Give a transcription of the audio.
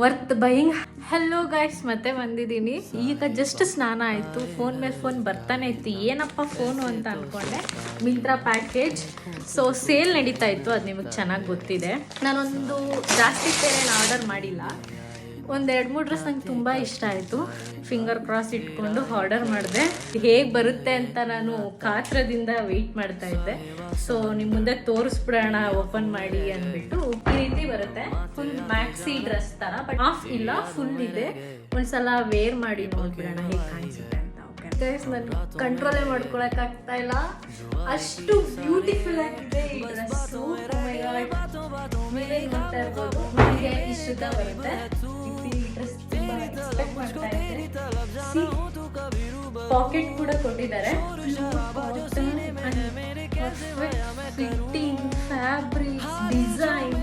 Worth buying. Hello guys, ಮತ್ತೆ ಬಂದಿದ್ದೀನಿ. ಈಗ ಜಸ್ಟ್ ಸ್ನಾನ ಆಯಿತು, ಫೋನ್ ಮೇಲೆ ಫೋನ್ ಬರ್ತಾನೆ ಇತ್ತು, ಏನಪ್ಪ ಫೋನು ಅಂತ ಅಂದ್ಕೊಂಡೆ. ಮಿಂತ್ರಾ ಪ್ಯಾಕೇಜ್. ಸೊ ಸೇಲ್ ನಡೀತಾ ಇತ್ತು, ಅದು ನಿಮಗೆ ಚೆನ್ನಾಗಿ ಗೊತ್ತಿದೆ. ನಾನೊಂದು ಜಾಸ್ತಿ ಏನು ಆರ್ಡರ್ ಮಾಡಿಲ್ಲ, ಒಂದು 2-3 ಡ್ರೆಸ್ ನಂಗೆ ತುಂಬ ಇಷ್ಟ ಆಯಿತು. ಫಿಂಗರ್ ಕ್ರಾಸ್ ಇಟ್ಕೊಂಡು ಆರ್ಡರ್ ಮಾಡಿದೆ. ಹೇಗೆ ಬರುತ್ತೆ ಅಂತ ನಾನು ಕಾತ್ರದಿಂದ ವೆಯ್ಟ್ ಮಾಡ್ತಾ ಇದ್ದೆ. ಸೊ ನಿಮ್ಮ ಮುಂದೆ ತೋರಿಸ್ಬಿಡೋಣ ಓಪನ್ ಮಾಡಿ ಅಂದ್ಬಿಟ್ಟು. ಈ ರೀತಿ ಬರುತ್ತೆ, ಫುಲ್ ಮ್ಯಾಕ್ಸಿ ಡ್ರೆಸ್ ಥರ, ಬಟ್ ಹಾಫ್ ಇಲ್ಲ, ಫುಲ್ ಇದೆ. ಒಂದ್ಸಲ ವೇರ್ ಮಾಡಿ ನೋಡ್ಬಿಡೋಣ ಹೇಗೆ ಕಾಣಿಸುತ್ತೆ ಅಂತ. ಓಕೆ ಗೈಸ್, ನಾನು ಕಂಟ್ರೋಲೇ ಮಾಡ್ಕೊಳಕ್ಕಾಗ್ತಾ ಇಲ್ಲ, ಅಷ್ಟು ಬ್ಯೂಟಿಫುಲ್ ಆಗಿದೆ ಈ ಡ್ರೆಸ್ಸು. ನೋಡ್ತಾ ಇರ್ಬೋದು, ನನಗೆ ಇಷ್ಟ ಬರುತ್ತೆ. ಪಾಕೆಟ್ ಕೂಡ ಕೊಟ್ಟಿದ್ದಾರೆ. Fitting, fabric, design